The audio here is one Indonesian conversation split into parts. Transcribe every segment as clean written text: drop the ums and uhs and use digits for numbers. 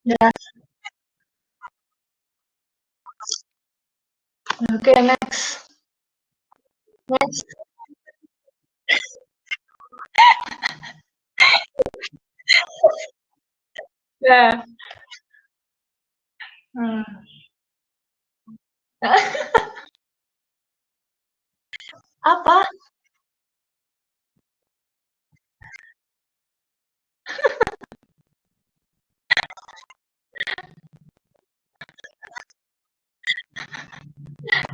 Ya. Oke, next. Next. Ya. Hmm. Apa?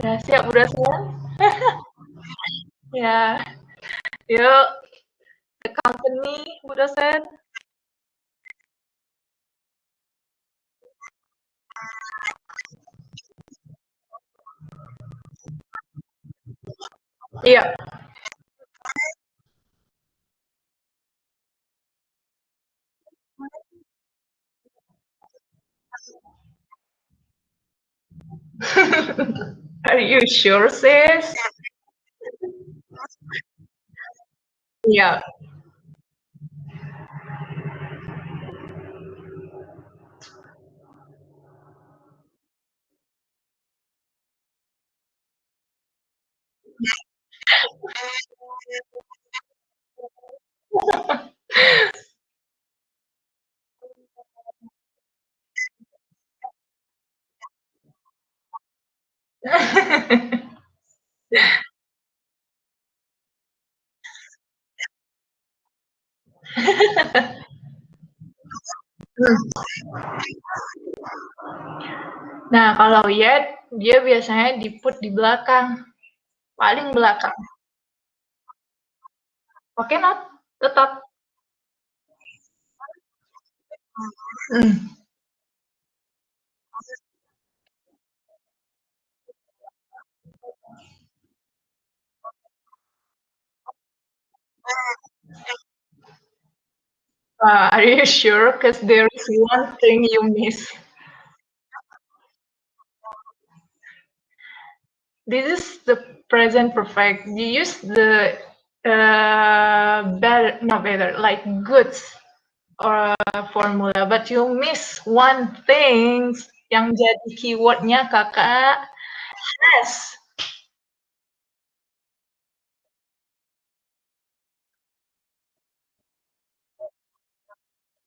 Ya, siap Bu dosen. Ya, yuk the company Bu dosen. Iya. Are you sure, sis? Iya. Nah, kalau yet, dia biasanya di-put di belakang, paling belakang. Oke, not? Tetap. Hmm. Are you sure? Because there is one thing you miss. This is the present perfect. You use the better, not better, like goods or formula, but you miss one thing yang jadi keywordnya kakak has.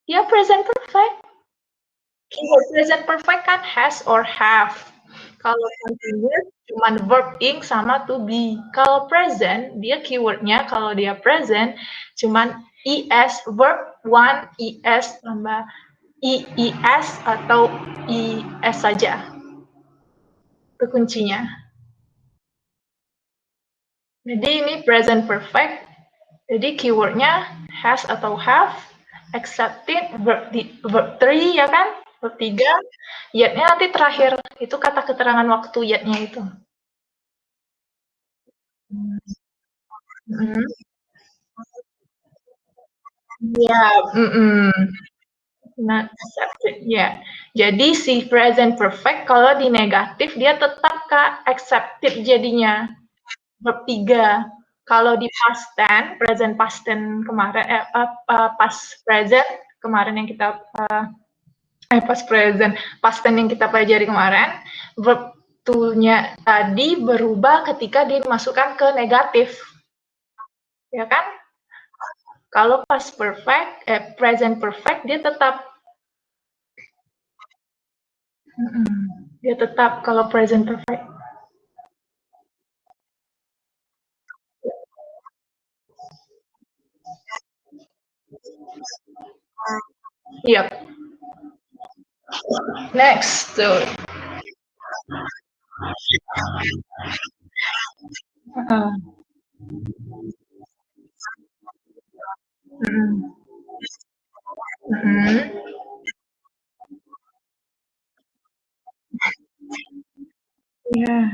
Ya present perfect. Keyword present perfect kan has or have. Kalau continuous cuman verb ing sama to be. Kalau present, dia keywordnya kalau dia present cuman es verb one es tambah iis atau is saja. Itu kuncinya. Jadi ini present perfect. Jadi keywordnya has atau have, accepted, verb 3 ya kan? Verb 3, yet-nya nanti terakhir. Itu kata keterangan waktu yet-nya itu. Mm. Ya, not accepted, ya. Jadi si present perfect kalau di negatif dia tetap Kak accepted jadinya. Verb 3. Kalau di past tense, present past tense kemarin past present kemarin yang kita past present, past tense yang kita pelajari kemarin, verb to-nya tadi berubah ketika dimasukkan ke negatif. Ya kan? Kalau past perfect, present perfect dia tetap dia tetap kalau present perfect. Iya. Next tuh. Yeah.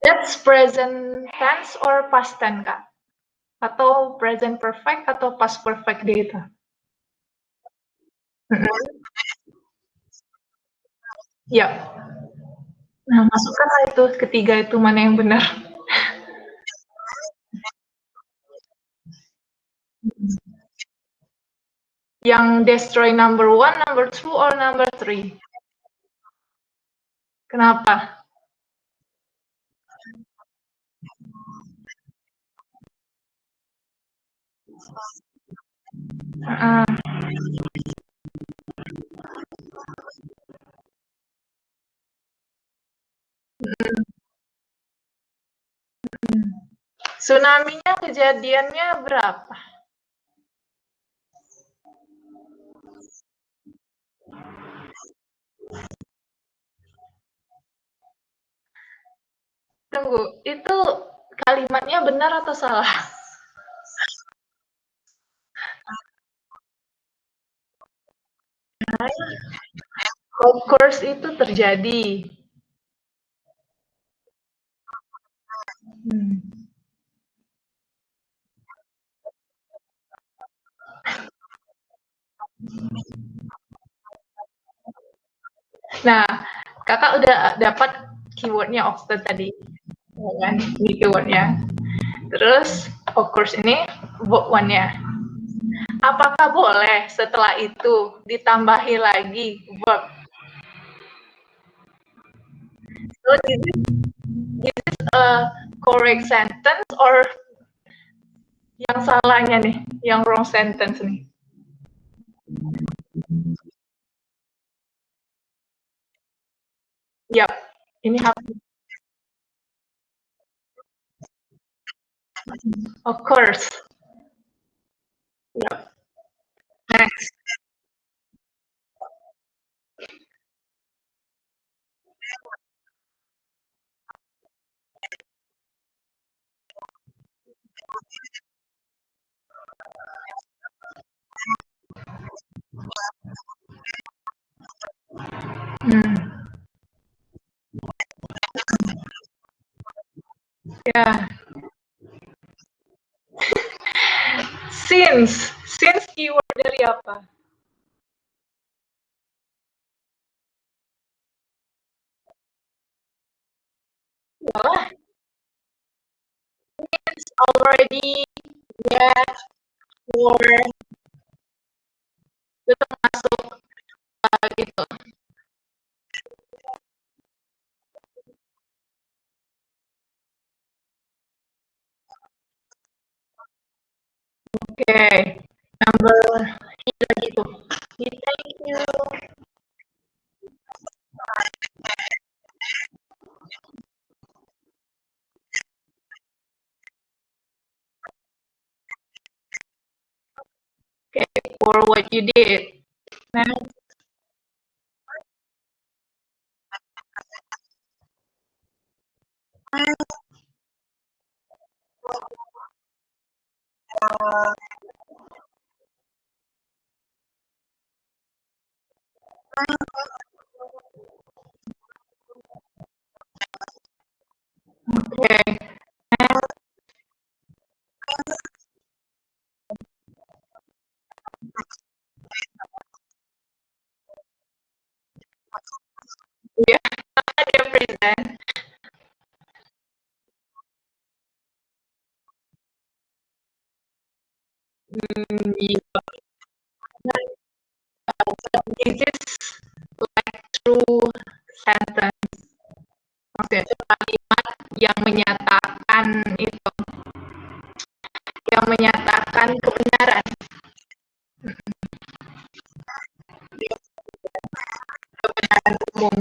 That's present tense or past tense, Kak? Atau present perfect atau past perfect dia itu? Mhm. Iya. Nah, masukkanlah itu ketiga itu mana yang benar. Yang destroy number one, number two, or number three? Kenapa? Heeh. Mhm. Mhm. Tsunami-nya kejadiannya berapa? Tunggu, itu kalimatnya benar atau salah? Of course itu terjadi. Hmm. Nah, Kakak udah dapat keyword-nya Oxford tadi, ya kan? Ini keyword-nya. Terus, of course ini verb one-nya. Apakah boleh setelah itu ditambahi lagi verb? So, this is a correct sentence or yang salahnya nih, yang wrong sentence nih? Yap, ini harus. Of course. Yap. Next. Hmm. Ya. Since keyword dari apa? Wah, it's already yet or itu termasuk gitu. Oke, okay. Number lagi tuh. Thank you. Okay, for what you did. Next. Okay. Yeah, dia present. Yeah. This is like true sentence. Maksudnya itu kalimat yang menyatakan itu, yang menyatakan kebenaran. Kebenaran umum.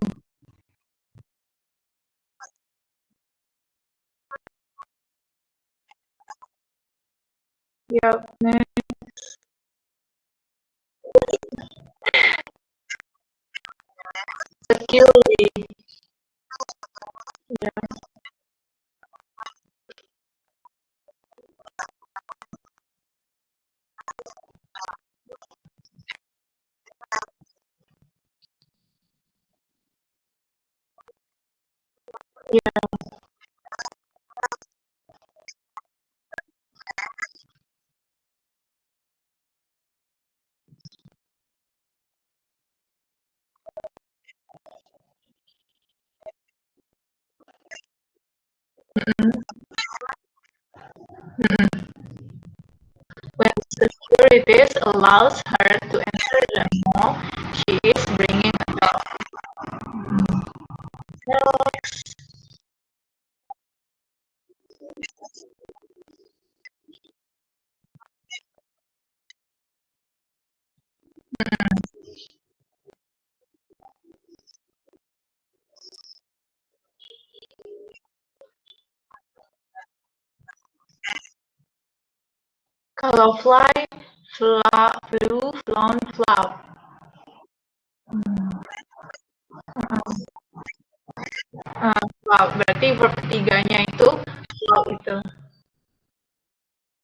Yep. Next. Securely. Yeah. Yeah. When securities allows her to enter the mall, she is bringing a dog. Next. Kalau fly, flew, flown, flap. Flap, berarti verb ketiganya itu flow itu.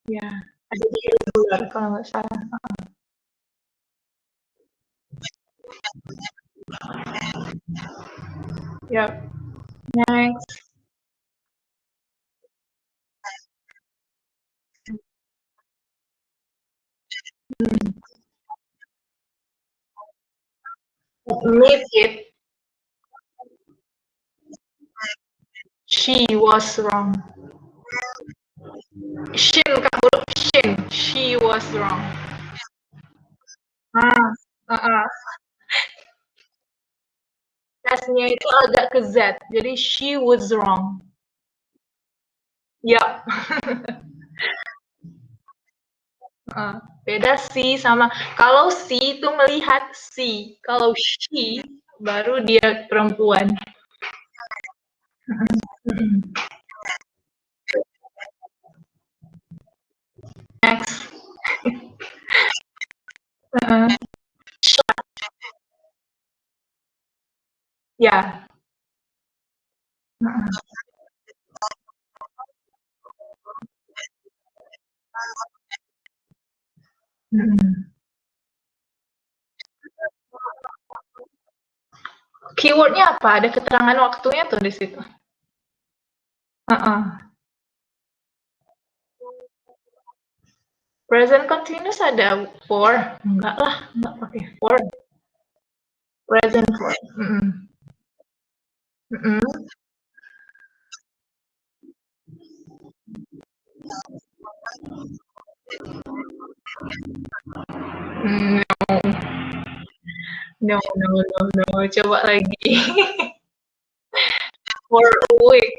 Ya, ada di irregular kalau nggak salah. Yep. Next. Meet it. She was wrong. Shin kak huruf shin. She was wrong. Ah. S-nya itu agak ke Z. Jadi she was wrong. Ya. Beda si sama kalau si itu melihat si. Kalau she baru dia perempuan. Next. Ya. Keywordnya apa? Ada keterangan waktunya tuh di situ. Present continuous ada for. Enggak lah, enggak pakai for. Present for. No. Coba lagi. For a week.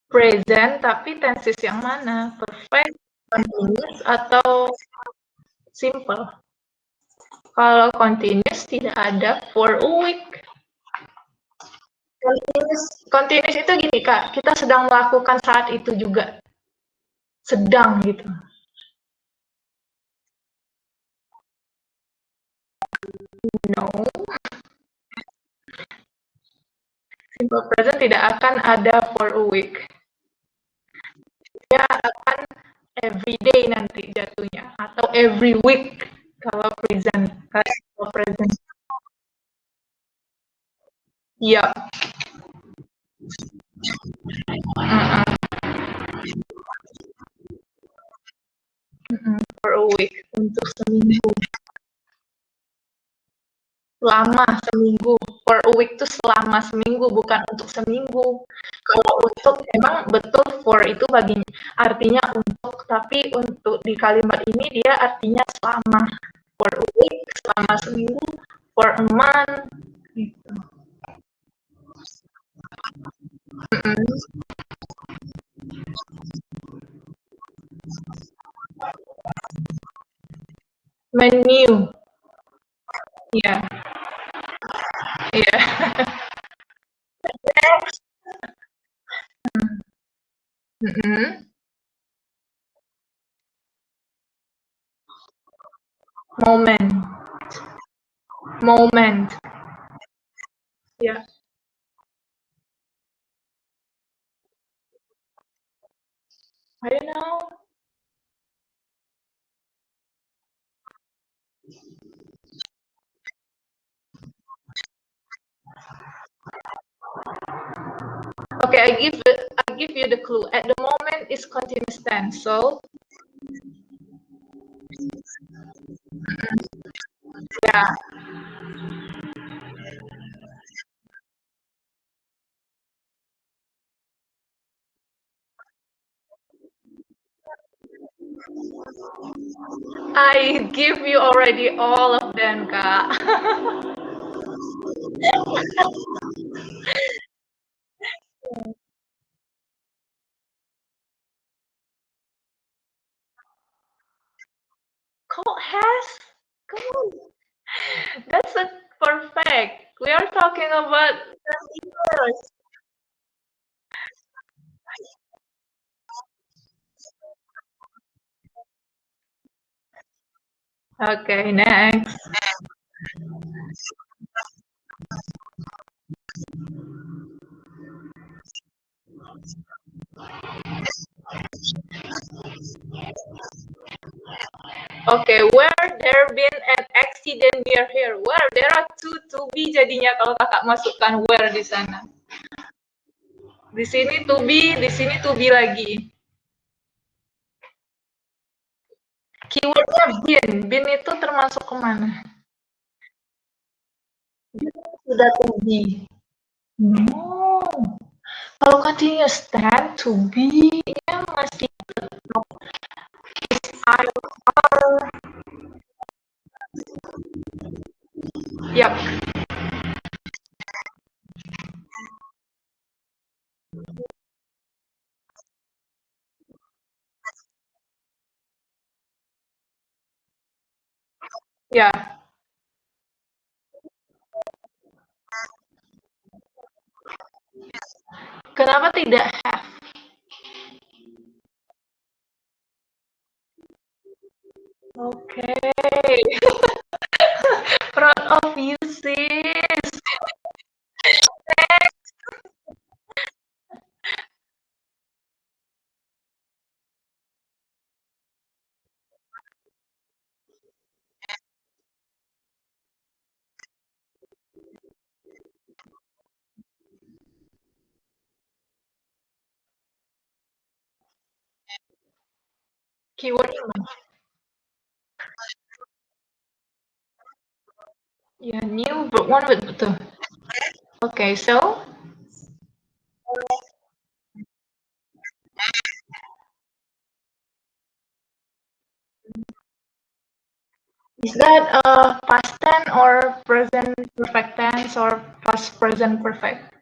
Present tapi tenses yang mana? Perfect, continuous, atau simple? Kalau continuous tidak ada for a week. Continuous itu gini Kak, kita sedang melakukan saat itu juga. Sedang gitu. No. Simple present tidak akan ada for a week. Dia akan every day nanti jatuhnya. Atau every week kalau present. Kalau present. Iya. For a week. Untuk seminggu. Lama seminggu. For a week itu selama seminggu, bukan untuk seminggu. Kalau untuk emang betul for itu bagi artinya untuk, tapi untuk di kalimat ini dia artinya selama. For a week, selama seminggu, for a month. Gitu. Menu. Iya. Iya. Moment. Ya. I don't know. Okay, I give you the clue. At the moment tense is continuous tense. So, yeah, I give you already all of them, Kak. Kok has? Come on. That's a perfect. We are talking about years. Okay, next. Okay, where there been an accident near here? Where there are two to be jadinya kalau kakak masukkan where di sana. Di sini to be, di sini to be lagi. Keywordnya been. Been itu termasuk kemana? Sudah to be. No. Kalau continuous stand to be, ya masih tetap I are. Yap, ya. Kenapa tidak have? Oke. Proud of you, sis. Keywordnya mana? Ya, new one betul. Okay, so is that past tense or present perfect tense or past present perfect?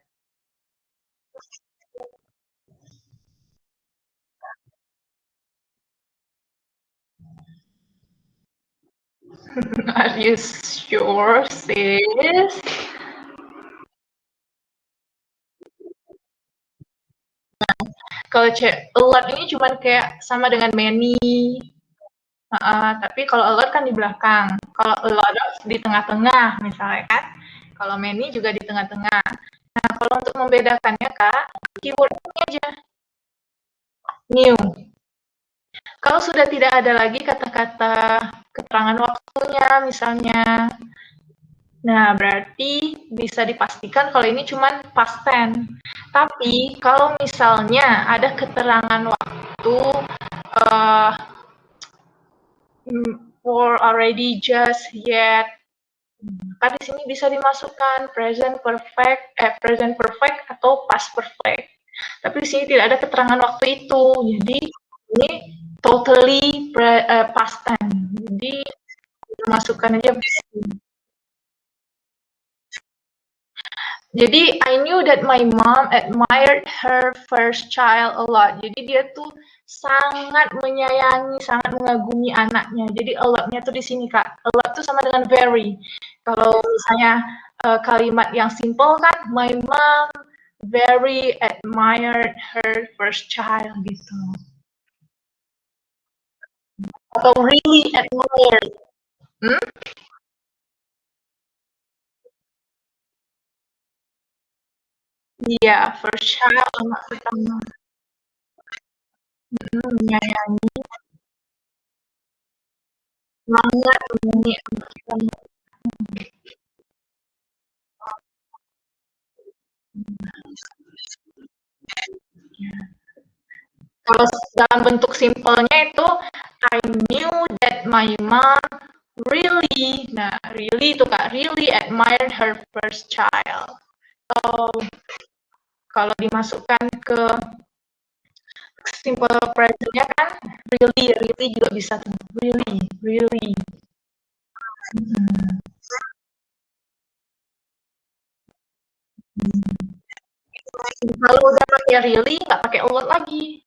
Are you sure, sis? Kalau a lot ini cuman kayak sama dengan many. Tapi kalau a lot kan di belakang. Kalau a lot of di tengah-tengah misalnya kan. Kalau many juga di tengah-tengah. Nah, kalau untuk membedakannya, Kak, keyword aja. New. Kalau sudah tidak ada lagi kata-kata keterangan waktunya misalnya, nah berarti bisa dipastikan kalau ini cuma past tense. Tapi kalau misalnya ada keterangan waktu uh, for already, just, yet, maka di sini bisa dimasukkan present perfect atau past perfect. Tapi di sini tidak ada keterangan waktu itu. Jadi ini totally past tense. Jadi masukkan aja. Jadi I knew that my mom admired her first child a lot. Jadi dia tuh sangat menyayangi, sangat mengagumi anaknya. Jadi a lot-nya tuh di sini, Kak. A lot tuh sama dengan very. Kalau misalnya kalimat yang simple kan, my mom very admired her first child gitu. Atau really admired. Hmm? Iya, first child anak pertama. Menyayangi, sangat menyayangi anak pertama. Kalau dalam bentuk simpelnya itu I knew that my mom really, nah really itu Kak, really admired her first child. So, kalau dimasukkan ke simple present-nya kan really juga bisa tuh. Really. Kalau udah pakai really, nggak pakai a lot lagi.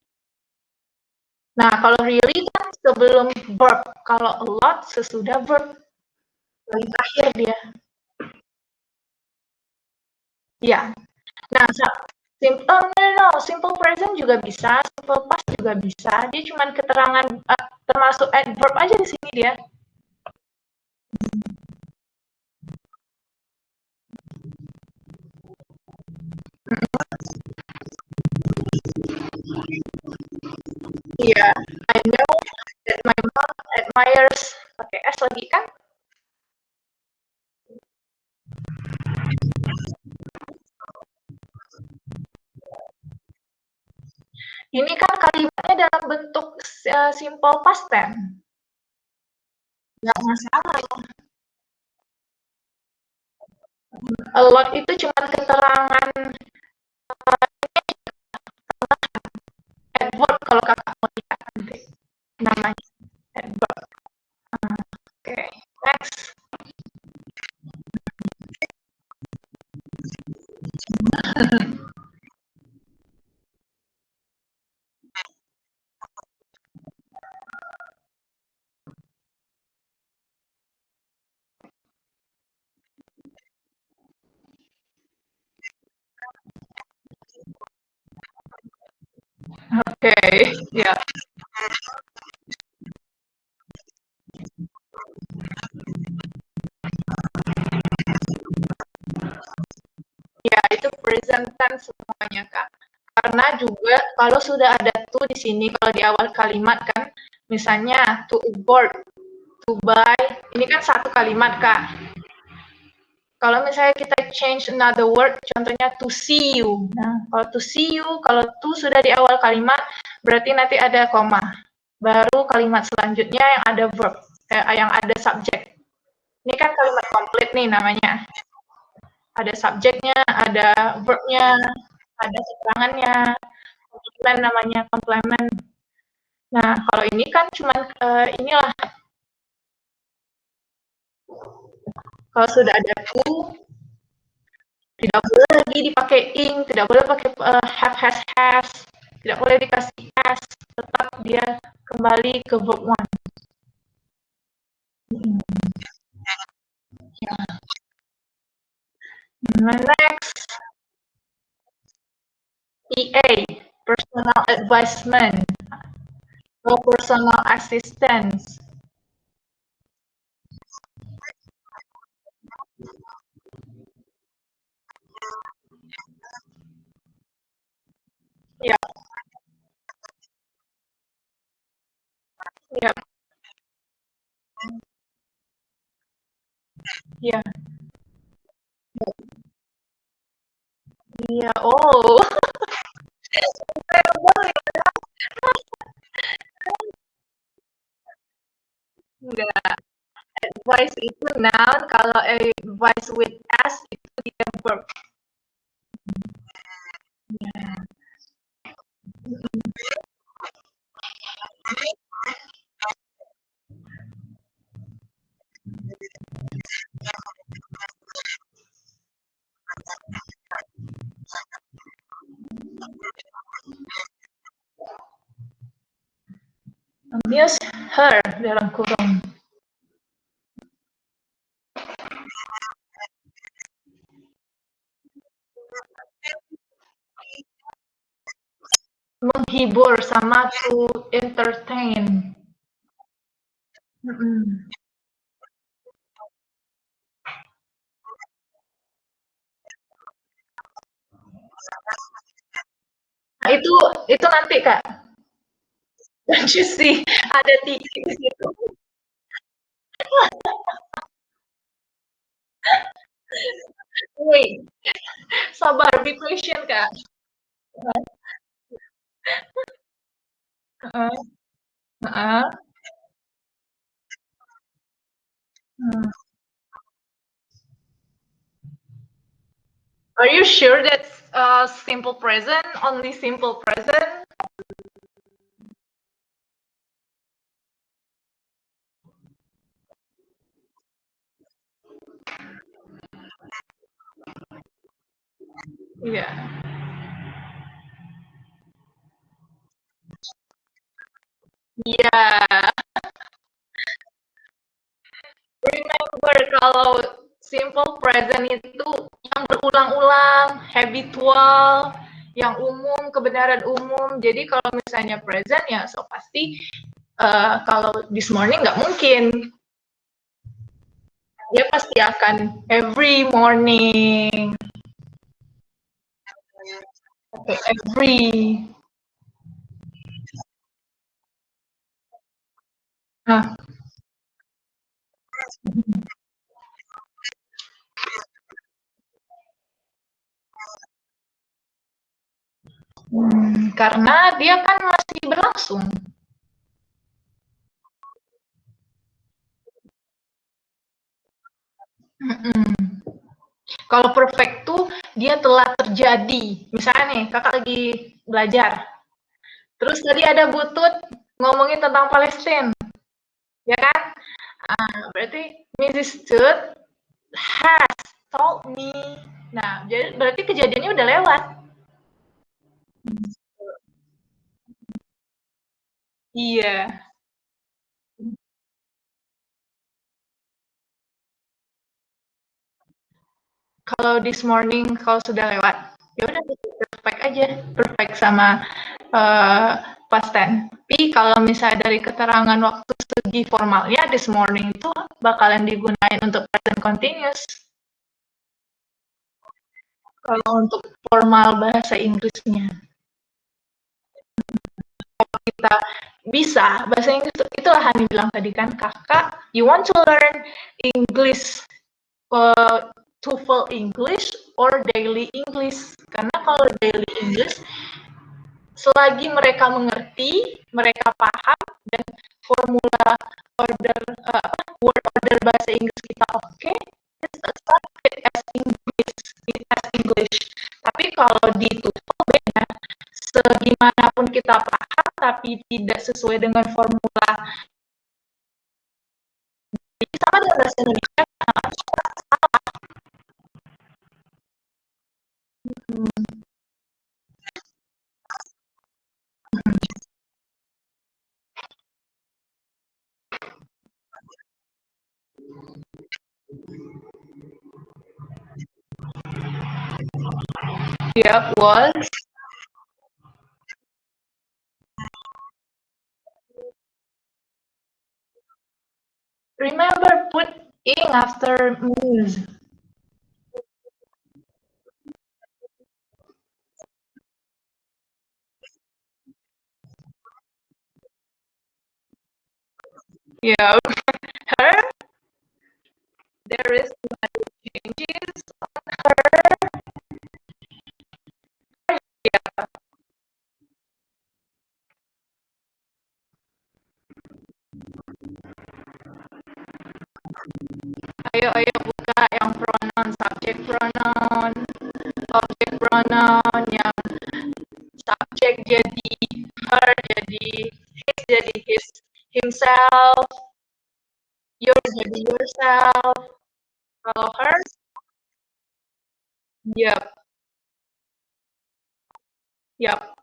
Nah, kalau really kan sebelum verb. Kalau a lot sesudah verb. Paling terakhir dia. Ya. Nah, simple present juga bisa, simple past juga bisa. Dia cuma keterangan termasuk adverb aja di sini dia. Iya, I know that my mom admires, pakai S lagi kan? Ini kan kalimatnya dalam bentuk simple past tense. Nggak masalah. A lot itu cuma keterangan adverb kalau kakak mau lihat nanti namanya adverb. Oke, next. Oke, ya. Ya, itu present tense semuanya, Kak. Karena juga kalau sudah ada to di sini, kalau di awal kalimat kan, misalnya to board, to buy, ini kan satu kalimat, Kak. Kalau misalnya kita change another word, contohnya to see you. Nah, kalau to see you, kalau to sudah di awal kalimat, berarti nanti ada koma. Baru kalimat selanjutnya yang ada verb, yang ada subject. Ini kan kalimat komplit nih namanya. Ada subjeknya, ada verbnya, ada keterangannya, komplement namanya, komplement. Nah, kalau ini kan cuma inilah, kalau sudah ada to, tidak boleh lagi dipakai ing, tidak boleh pakai have, has, tidak boleh dikasih as, tetap dia kembali ke verb one. Next, EA, personal advisement, or personal assistance. Ya, ya, ya, ya. Oh, enggak. Advice itu noun, kalau advice with S itu dia verb. Amuse her dalam kurung. Menghibur sama to entertain. Mm-mm. Nah, itu nanti Kak. Don't you see? Ada titik di situ. Wait, sabar, be patient Kak. Heeh, heeh. Hmm. Are you sure that's simple present, only simple present? Yeah. Yeah. Remember kalau simple present itu yang berulang-ulang, habitual, yang umum, kebenaran umum. Jadi kalau misalnya present ya so pasti kalau this morning nggak mungkin. Dia pasti akan every morning, every. Nah, karena dia kan masih berlangsung. Mm-mm. Kalau perfect tuh dia telah terjadi. Misalnya nih, kakak lagi belajar. Terus tadi ada butut ngomongin tentang Palestina, ya kan? Berarti Mrs. Tut has told me. Nah, jadi berarti kejadiannya udah lewat. Iya. Kalau this morning kalau sudah lewat, ya udah perfect aja, perfect sama past tense. Tapi kalau misalnya dari keterangan waktu segi formalnya this morning itu bakalan digunakan untuk present continuous. Kalau untuk formal bahasa Inggrisnya, kita bisa bahasa Inggris itulah Hani bilang tadi kan kakak, you want to learn English TOEFL English or daily English, karena kalau daily English selagi mereka mengerti, mereka paham dan formula order word order bahasa Inggris kita oke, it's accepted as English. Tapi kalau di TOEFL beda, segimanapun kita paham tapi tidak sesuai dengan formula sama dengan bahasa Indonesia. Hmm, yep, was. Remember put ing after means. Yeah, her. There is no changes on her. Yeah. Ayo ayo buka yang pronoun, subject pronoun, object pronoun, yang subject jadi her, jadi his, jadi himself, yours jadi yourself. Kalau hers, yep, yep.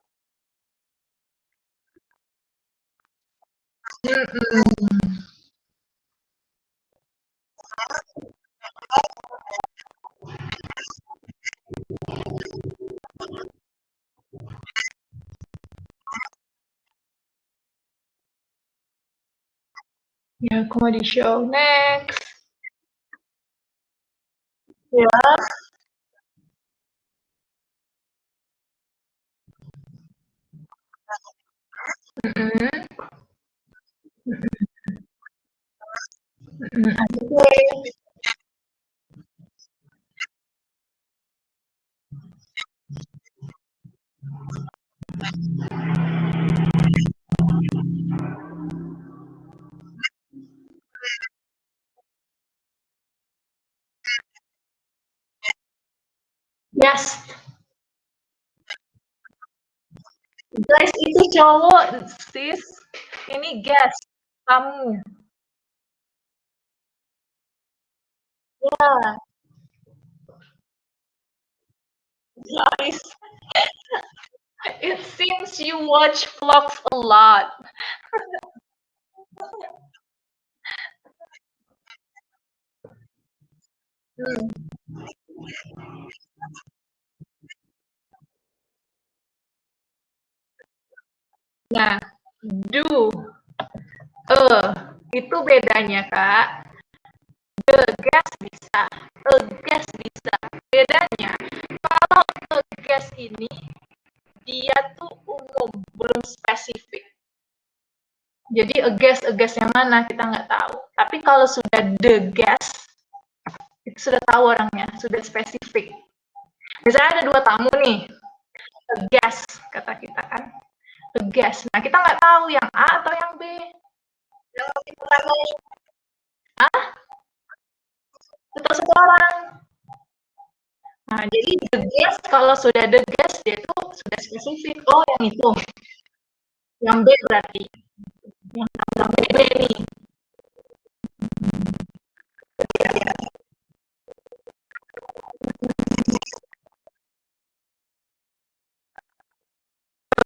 Mm-mm. Ya, comedy show next. Ya. Mm-mm. Mm-mm. Oke. Yes. Guys, itu cowok, sis. Ini guys, kamu. Ya, guys. It seems you watch vlogs a lot. Hmm. Nah, do, itu bedanya, Kak. Ngegas bisa, ngegas bisa. Bedanya, kalau ngegas ini dia tuh umum, belum spesifik. Jadi agas yang mana kita nggak tahu. Tapi kalau sudah the gas, itu sudah tahu orangnya, sudah spesifik. Misalnya ada dua tamu nih, gas kata kita kan, gas. Nah kita nggak tahu yang A atau yang B. Yang kita tahu, ah, tetap satu orang. Nah jadi the gas kalau sudah the gas dia tuh sudah spesifik. Oh yang itu, yang B berarti, yang B nih.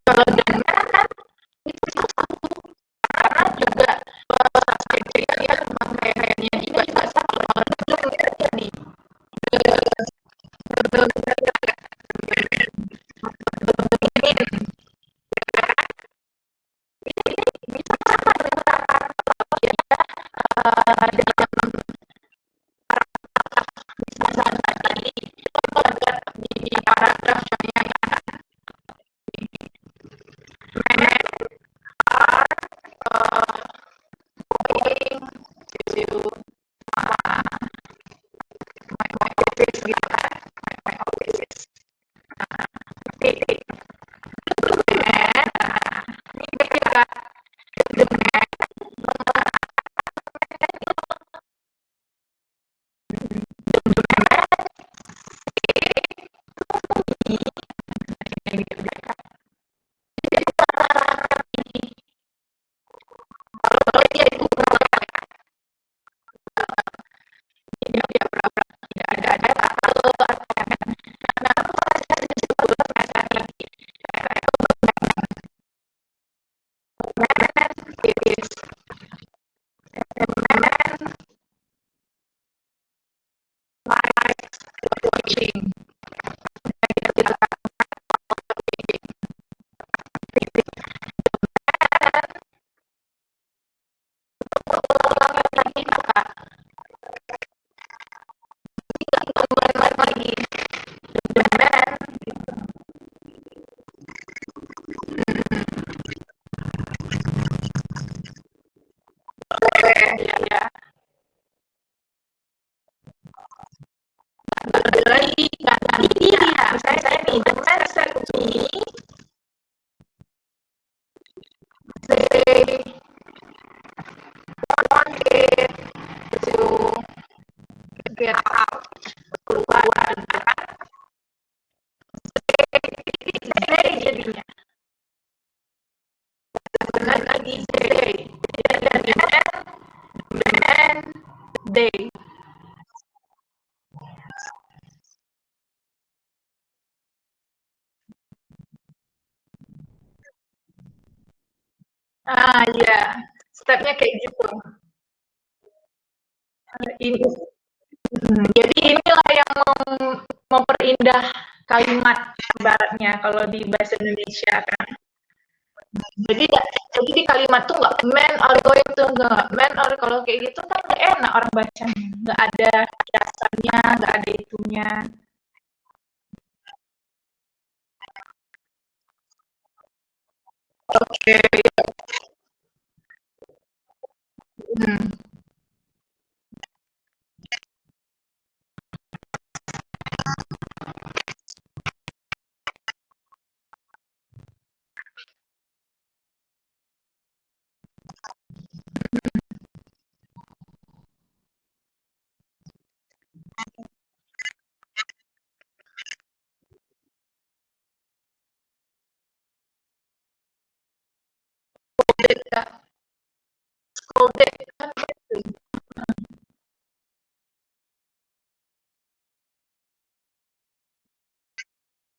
Kalau dengan kan itu karena juga kriteria dia kayaknya juga sama. Kalau belum dia nih, belum ini bisa sama dengan dalam misalnya tadi itu ada di paragraf yang men are going to my office gitu kan, my office. Titik. Men, ini ketika the man kalau dia itu tidak dia tidak ada kalau it is man likes watching. Lagi kak, lagi man, ya ya lagi lagi dia. Saya nih the man said to me, they wanted to get out, keluar, they jadinya dengan lagi they jadi man they. Ah iya, stepnya kayak gitu. Ini jadi inilah yang memperindah kalimat ibaratnya kalau di bahasa Indonesia kan. Jadi jadi di kalimat tuh nggak men or going to, nggak men or, kalau kayak gitu kan nggak enak orang bacanya, nggak ada dasarnya, nggak ada itunya. Oke. Hmm.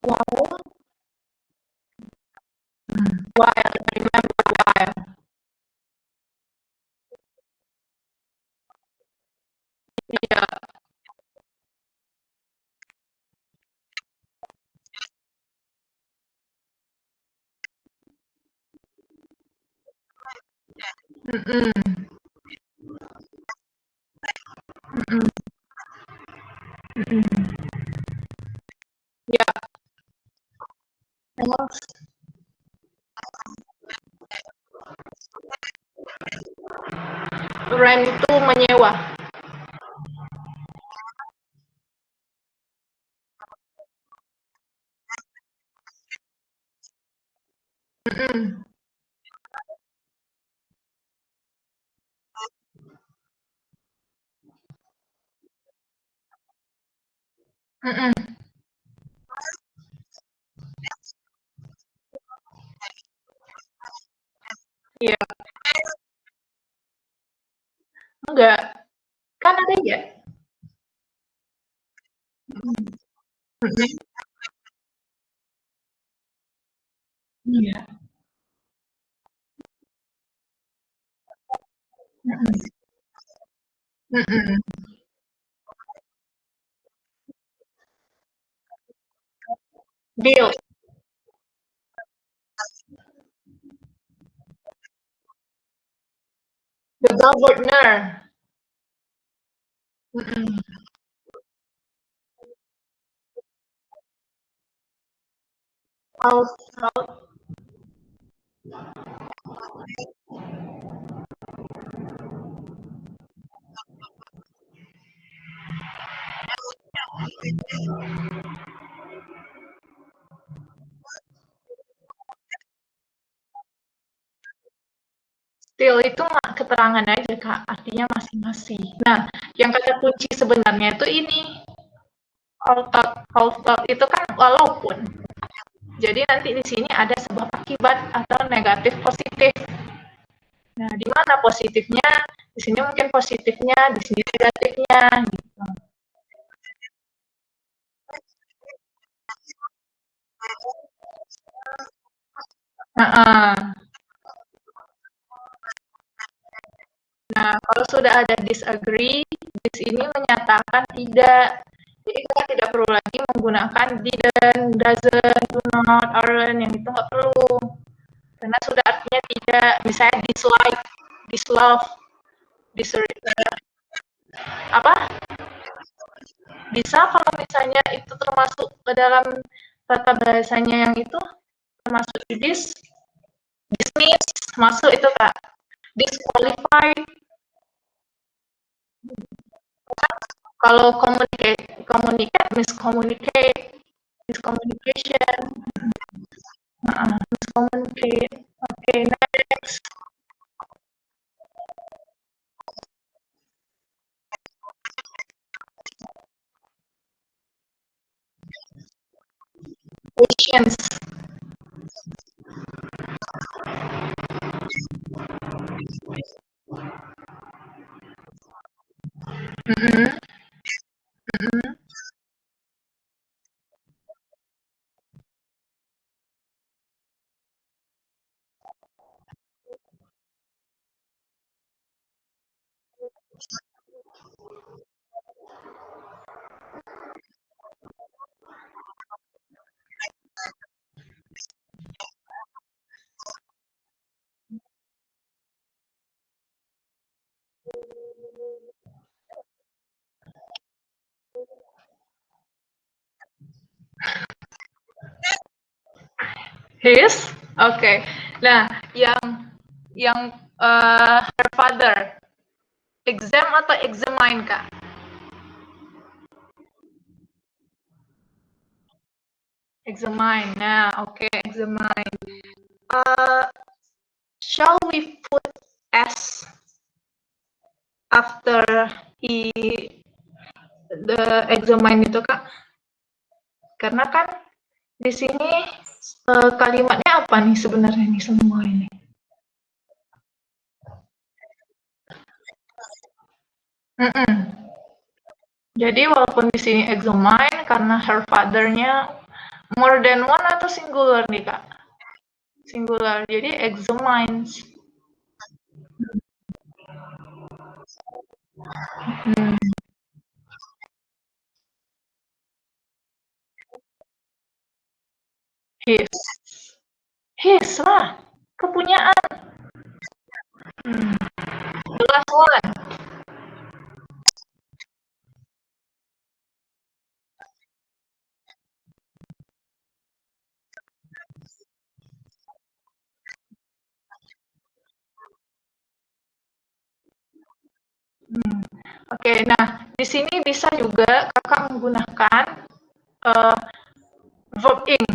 While, while, remember while. Iya. Mhm, mhm, mhm. Iya, emang rent itu menyewa. Mhm, mhm, iya. Enggak, kan ada ya? Mhm, mhm, iya, mhm, mhm. Deal, the governor. Mhm, how still itu keterangan aja, Kak, artinya masing-masing. Nah, yang kata kunci sebenarnya itu ini, all thought itu kan walaupun. Jadi nanti di sini ada sebab akibat atau negatif positif. Nah, di mana positifnya? Di sini mungkin positifnya, di sini negatifnya gitu. Heeh. Nah, kalau sudah ada disagree, di sini menyatakan tidak. Jadi kita tidak perlu lagi menggunakan didn't, doesn't, do not, aren't, yang itu nggak perlu. Karena sudah artinya tidak. Misalnya dislike, dislove, apa? Bisa kalau misalnya itu termasuk ke dalam tata bahasanya yang itu termasuk dismiss, masuk itu Kak. Disqualified. Kalau communicate, miscommunicate, miscommunication, miscommunicate. Oke, next. Patience. Mm-mm, mm-mm. His? Oke. Okay. Nah, yang her father, exam atau examine Kak? Examine. Nah, oke, okay, examine. Uh, shall we put S after he the examine itu Kak? Karena kan di sini kalimatnya apa nih sebenarnya nih semua ini? Mm-mm. Jadi walaupun di sini examine karena her father-nya More than one atau singular nih, Kak? Singular, jadi examines. His. His lah, kepunyaan. The last one. Oke, nah di sini bisa juga Kakak menggunakan uh, verb in.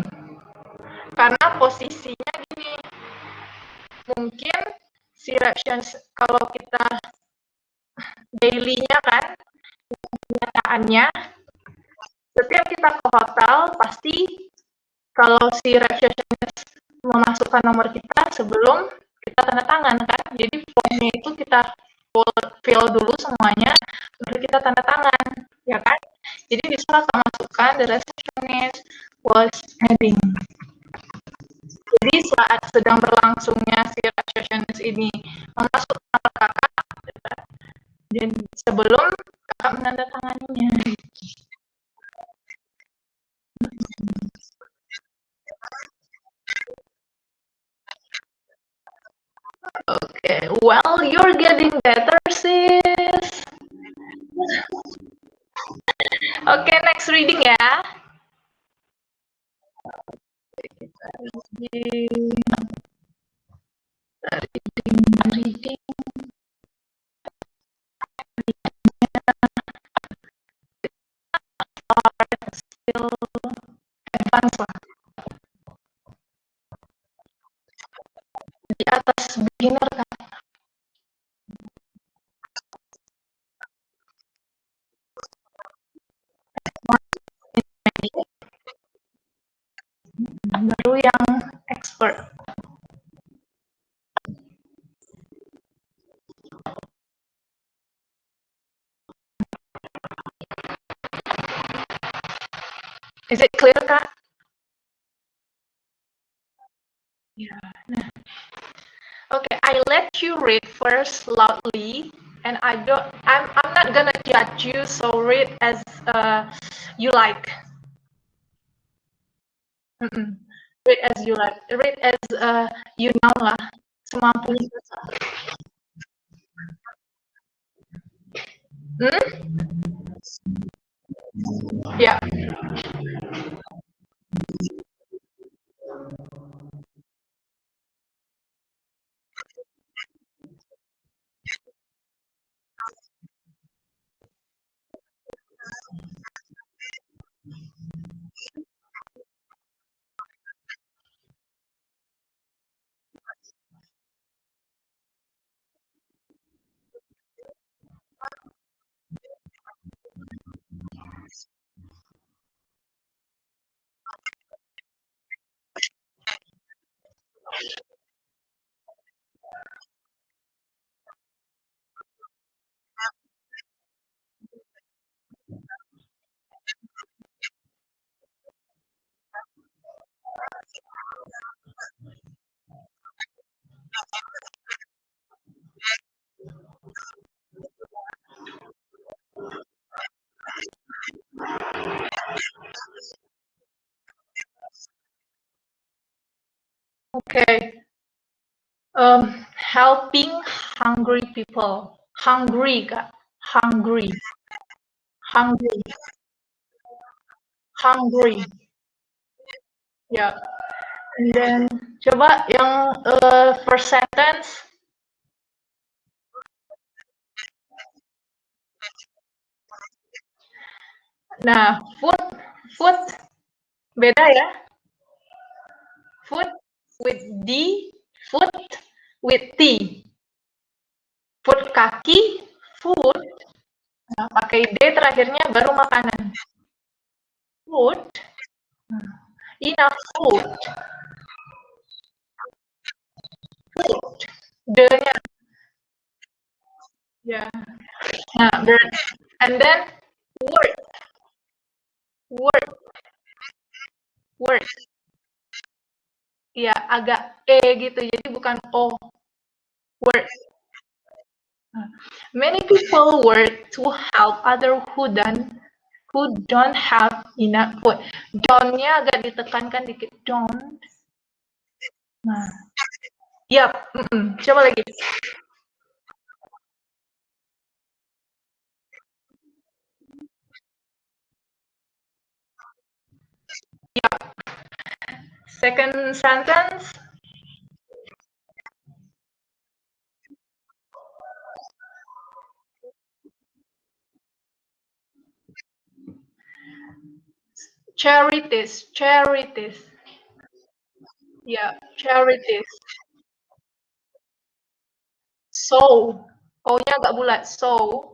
Karena posisinya gini, mungkin si reactions kalau kita daily-nya kan, kenyataannya setiap kita ke hotel pasti kalau si receptionist memasukkan nomor kita sebelum kita tanda tangan kan, jadi formnya itu kita fill dulu semuanya baru kita tanda tangan, ya kan? Jadi bisa Kakak masukkan the receptionist was having. Jadi saat sedang berlangsungnya si receptionist ini memasukkan nomor Kakak dan sebelum Kakak menandatanganinya. Okay, well, you're getting better, sis. Okay, next reading ya. Reading. Still advance lah. Di atas beginner kan. Baru yang expert. Is it clear, Kak? Yeah. Nah. Okay, I let you read first loudly, and I'm not gonna judge you, so read as you like. Read as you like. Read as you know lah, semampunya. Yeah. Okay. Helping hungry people. Hungry, Kak. Hungry. Hungry. Hungry. Ya. And then coba yang first sentence. Nah, food beda ya. Food with D, foot with T. Food kaki, food. Nah, pakai D terakhirnya baru makanan. Food. Enough food. Food. D-nya. Ya. Nah, and then word. Word. Work. Iya, agak E gitu, jadi bukan O. Work. Many people work to help others who don't have enough food. Don't-nya agak ditekankan dikit. Don't. Nah. Yap. Coba lagi. Yap. Second sentence. Charities. Yeah, charities. So. O-nya agak bulat. So.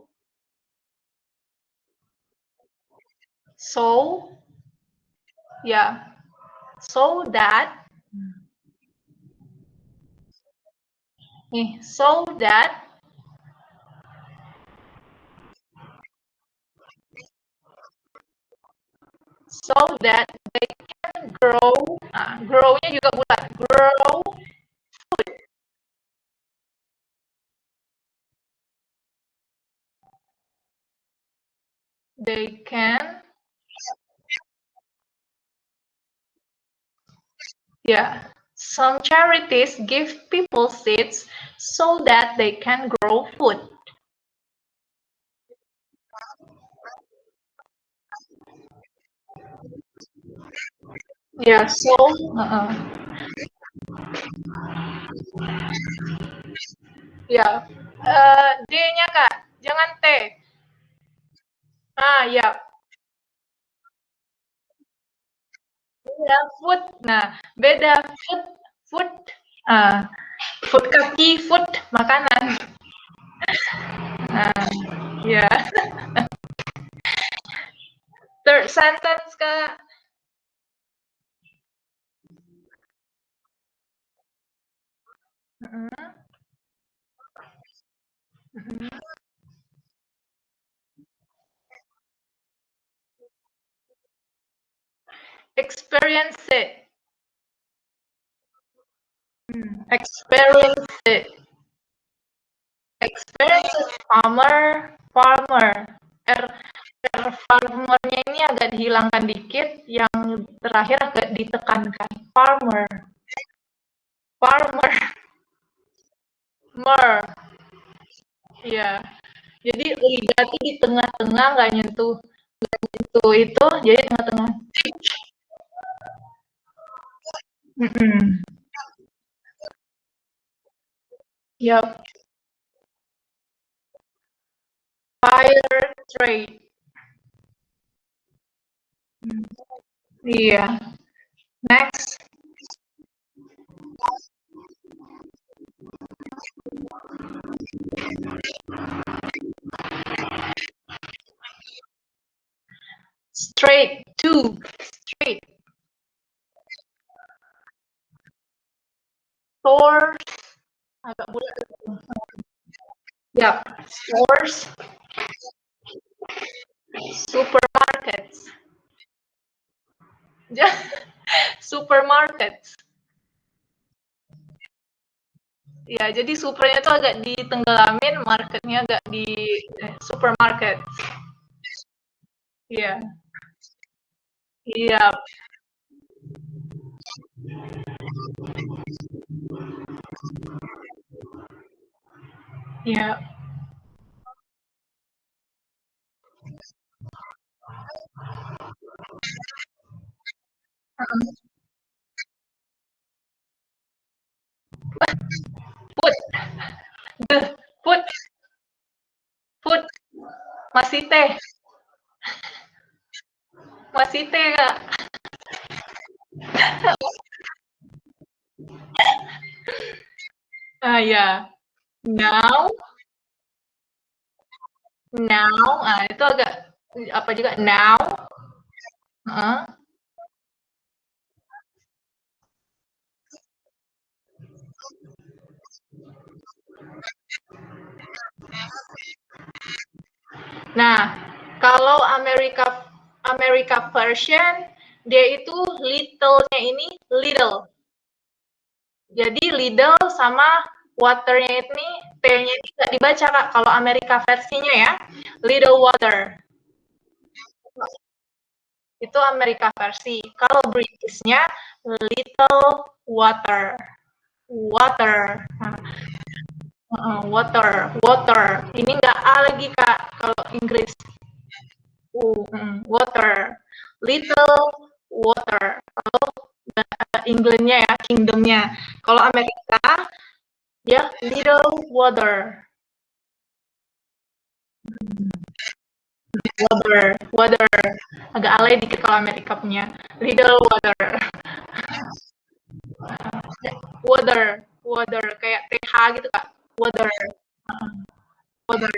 Yeah. So that. So that. So that they can grow. Grow-nya juga bulat. Grow. They can. Yeah. Some charities give people seeds so that they can grow food. Yeah, so. Ya. D-nya Kak, jangan T. Ya. Beda food. Nah, beda food. Food kaki, food makanan. Ya. Third sentence Kak. Experience it. Experience it. Experience it. Farmer. R, farmernya ini agak dihilangkan dikit, yang terakhir agak ditekankan. Farmer. Mer. Iya. Jadi liga tuh di tengah-tengah, nggak nyentuh itu, jadi tengah-tengah. Yep. Fire trade. Iya. Next. Straight. Stores. Agak bulat. Yep. Stores. Supermarkets. Supermarkets. Ya, jadi supernya tuh agak ditenggelamin, marketnya agak di supermarket. Iya. Iya. Iya. Food. Food. Food. Masih teh. Masih teh, Kak. Ya. Now. Itu agak apa juga now. Nah, kalau America version Dia itu little-nya ini little. Jadi little sama water-nya ini T-nya ini nggak dibaca Kak. Kalau Amerika versinya ya, little water. Itu Amerika versi. Kalau Britishnya little water. Water. Water. Water. Ini nggak A lagi Kak kalau Inggris. Water. Little water. Kalau Englandnya ya, kingdomnya. Kalau Amerika, ya little water. Water. Agak alay dikit kalau Amerika punya. Little water. Water. Kayak TH gitu Kak. Water. Water.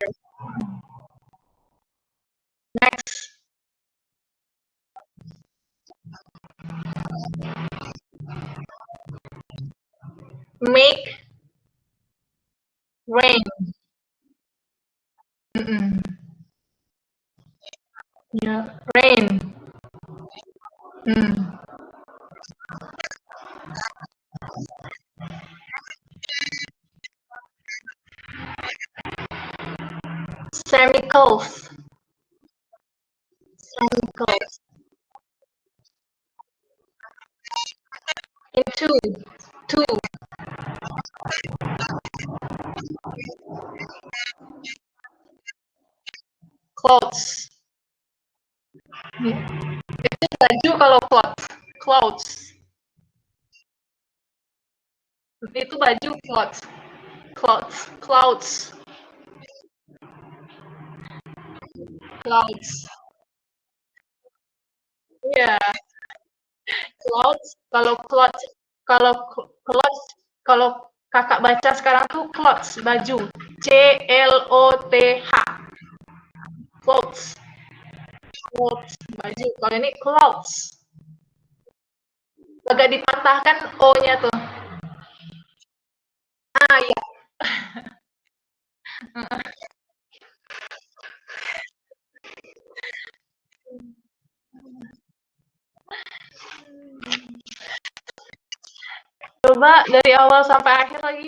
Next. Make rain. Ya, rain. Chemicals. Into. Two. Clothes. Itu baju kalau clothes. Itu baju clothes. Clouds. Iya, clothes. Kalau kakak baca sekarang tuh clothes, baju. CLOTH. Clothes. Baju. Kalau ini clouds. Agak dipatahkan O-nya tuh. Iya. Coba dari awal sampai akhir lagi.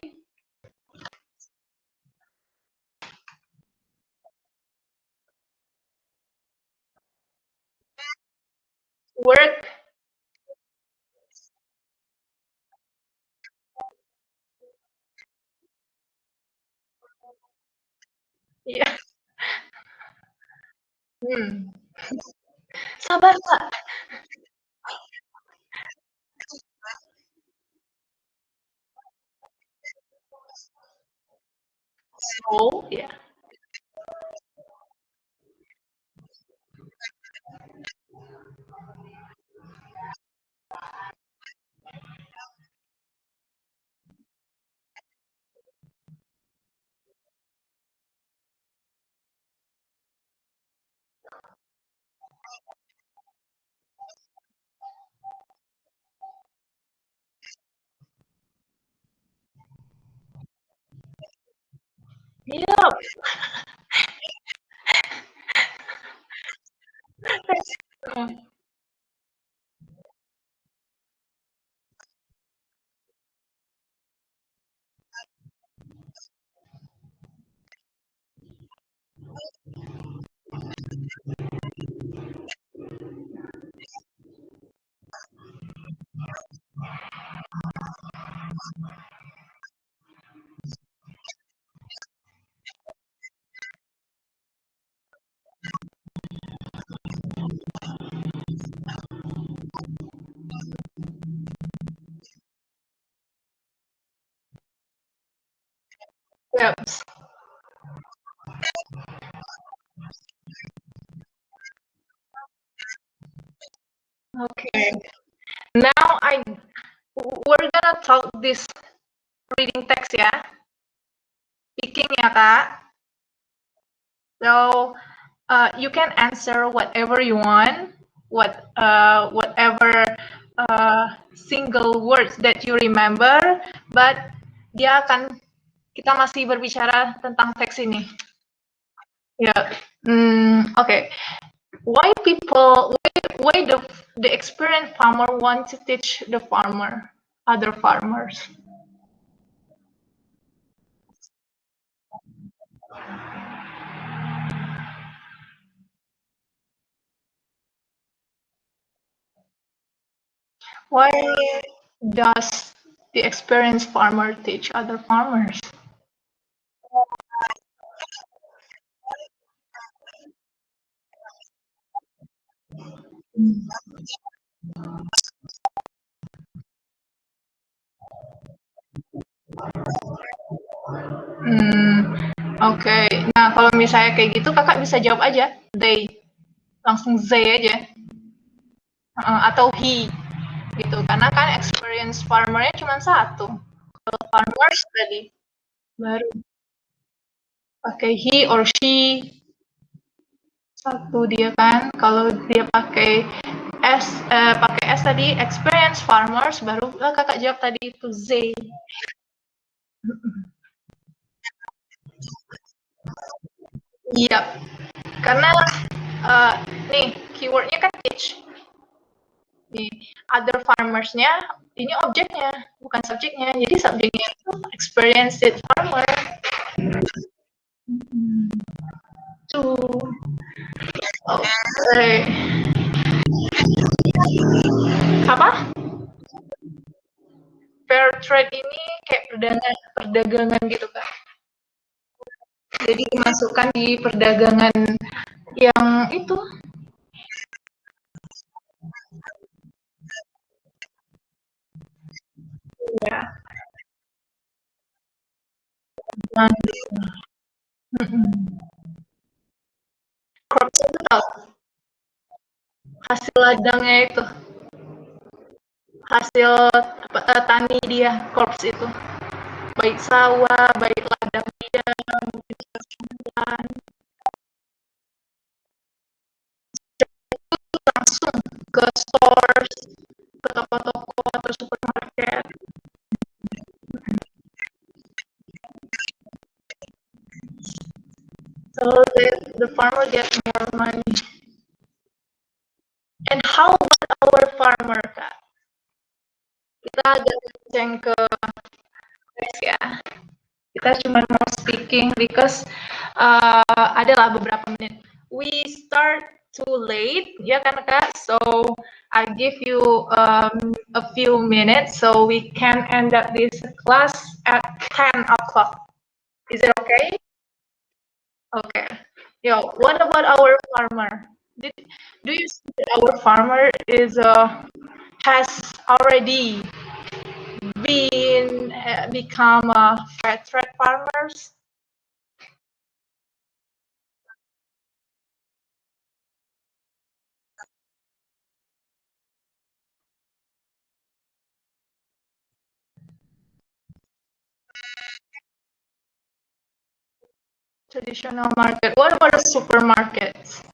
Work. Iya. Sabar, Kak. So, ya. Iya. Yep. Okay. Now we're gonna talk this reading text ya. Speaking ya Kak. So you can answer whatever you want, whatever single words that you remember, but kita masih berbicara tentang teks ini. Ya, okay. Why the experienced farmer want to teach the other farmers? Why does the experienced farmer teach other farmers? Hmm, oke. Nah, kalau misalnya kayak gitu, kakak bisa jawab aja, they, langsung they aja, atau he, gitu. Karena kan experience farmernya cuma satu. Kalau farmers tadi, baru pakai he or she, satu dia kan. Kalau dia pakai pakai S tadi, experience farmers, baru kakak jawab tadi itu they. Iya, karena nih keywordnya kan teach. Nih, other farmers-nya ini objeknya, bukan subjeknya. Jadi subjeknya itu experienced farmer. Tuh. Oke. Apa? Fair trade ini kayak perdagangan gitu kan. Jadi dimasukkan di perdagangan yang itu. Ya. Crops itu tahu hasil ladangnya itu, hasil tani dia, crops itu, baik sawah, baik ladang dia, mungkin langsung ke stores, ke toko-toko atau supermarket. So the farmer get more money. And how about our farmer, Kak? Kita agak ceng ke ya. Kita cuma mau speaking because adalah beberapa menit. We start too late, ya kan Kak? So I give you a few minutes so we can end up this class at 10 o'clock. Is it okay? Okay. Yo, what about our farmer? Do you see that our farmer is has already been become fair trade farmers? Traditional market. What about the supermarkets?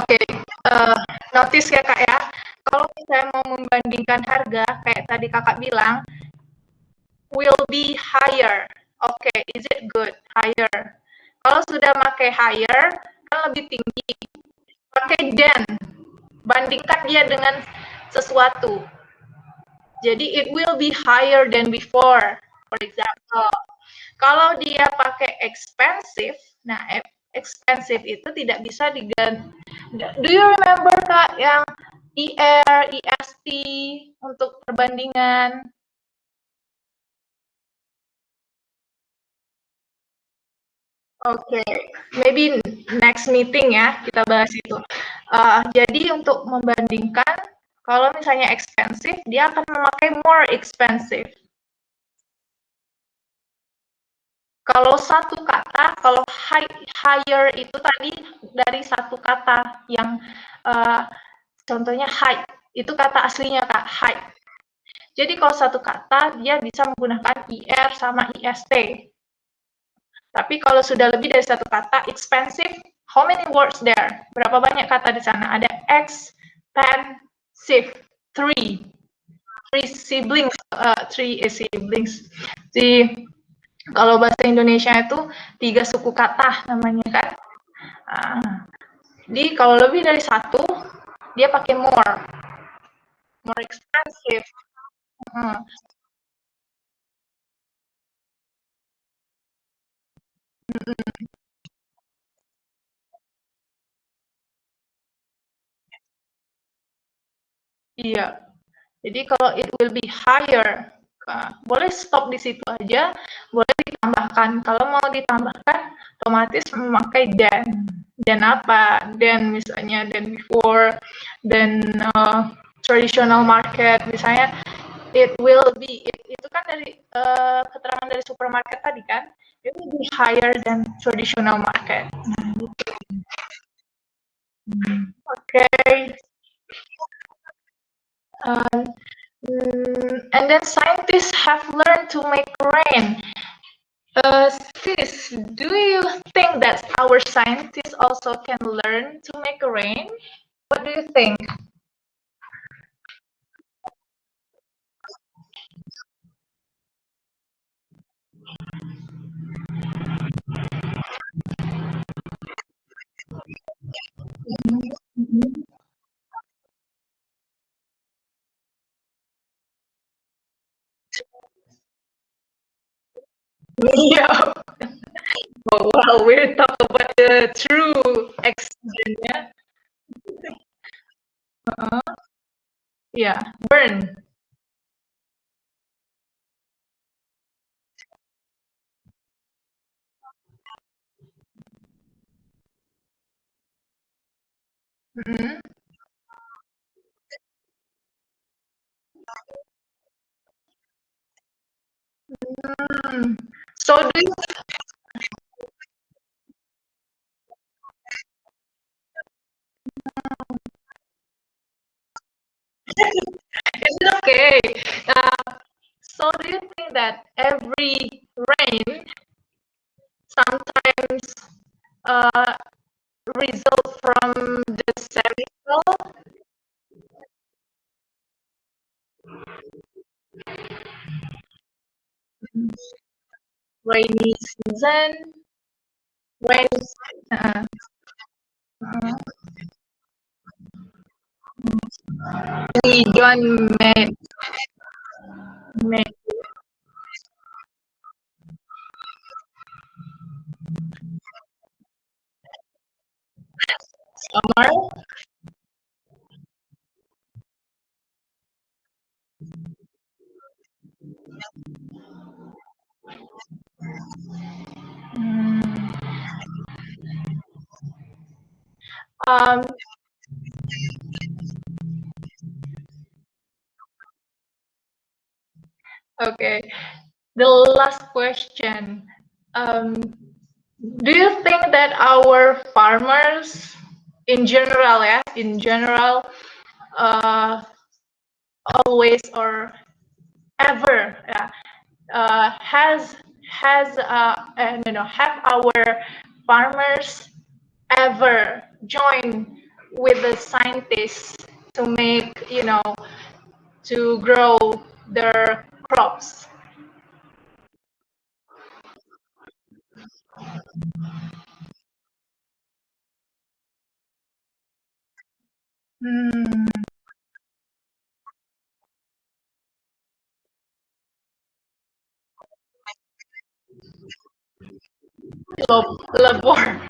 Oke, notice ya Kak ya, kalau misalnya mau membandingkan harga, kayak tadi Kakak bilang, will be higher. Oke, is it good? Higher. Kalau sudah pakai higher, kan lebih tinggi. Pakai than, bandingkan dia dengan sesuatu. Jadi it will be higher than before. For example, kalau dia pakai expensive, nah expensive itu tidak bisa diganti. Do you remember Kak yang ER, EST untuk perbandingan? Oke, maybe next meeting ya kita bahas itu. Jadi untuk membandingkan, kalau misalnya expensive, dia akan memakai more expensive. Kalau satu kata, kalau higher itu tadi dari satu kata yang contohnya high, itu kata aslinya Kak, high. Jadi kalau satu kata dia bisa menggunakan IR sama IST. Tapi kalau sudah lebih dari satu kata, expensive, how many words there? Berapa banyak kata di sana? Ada expensive, three siblings, siblings. Di kalau bahasa Indonesia itu 3 suku kata namanya kan. Jadi kalau lebih dari satu, dia pakai more expensive. Hmm. Iya. Jadi kalau it will be higher, boleh stop di situ aja, boleh ditambahkan. Kalau mau ditambahkan, otomatis memakai than. Dan apa? Then misalnya, then before, then traditional market, misalnya it will be, itu kan dari keterangan dari supermarket tadi kan, it will be higher than traditional market. Okay. Uh, and then scientists have learned to make rain. Sis, do you think that our scientists also can learn to make rain? What do you think? Yeah. Oh, well, we're talking about the true accident, yeah. Yeah, burn. Mhm. Hmm. So do you, is it okay? So do you think that every rain sometimes uh, result from the chemical rainy season when uh, we don't make summer? Um, okay. The last question. Um, do you think that our farmers, in general, uh, always or ever, have our farmers ever join with the scientists to make, to grow their crops? Hmm, labor, labor,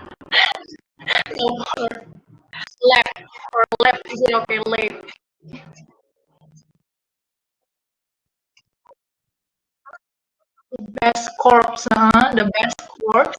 lab, or lab, is it okay, lab? Best corpse, the best corpse.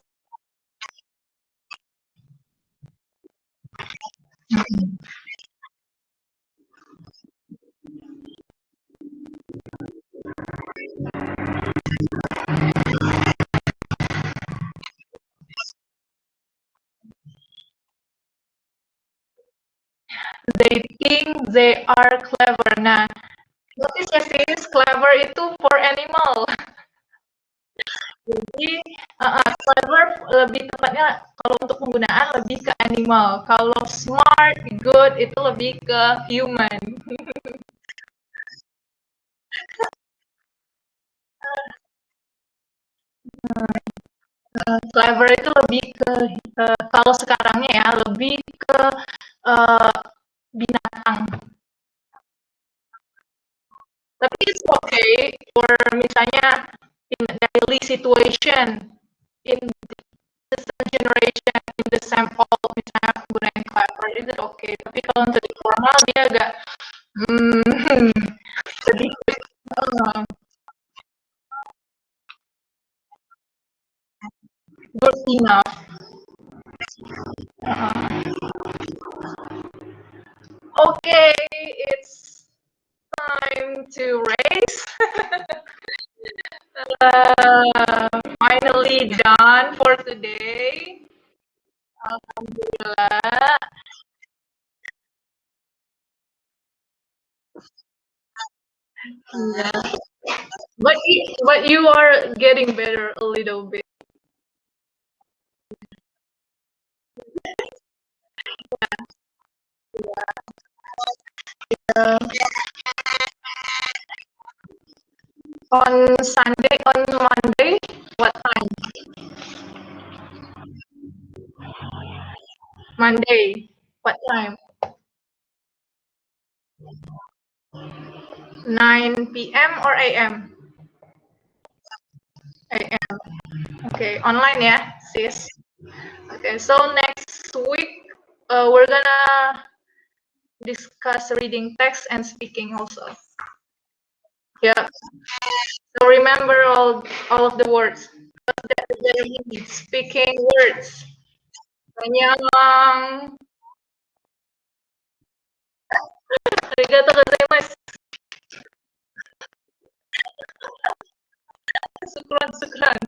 They think they are clever. Nah, Notice ya sis, clever itu for animal. Jadi, clever lebih tepatnya kalau untuk penggunaan lebih ke animal. Kalau smart, good itu lebih ke human. Clever itu lebih ke kalau sekarangnya ya lebih ke uh, binatang. Tapi it's okay for misalnya in daily situation in this generation in the sample misalnya penggunaan clever itu okay. Tapi kalau untuk di formal dia agak hmm, sedikit good enough. Okay, it's time to race. Finally done for today. Alhamdulillah. Yeah. But you are getting better a little bit. Uh, on Sunday, on Monday, what time? Monday, what time? 9 p.m. or a.m.? A.m. Okay, online yeah, sis. Okay, so next week we're gonna discuss reading text and speaking also. Yeah. So remember all of the words. Speaking words. Annyeong. Arigatou gozaimasu. Sukran, sukran.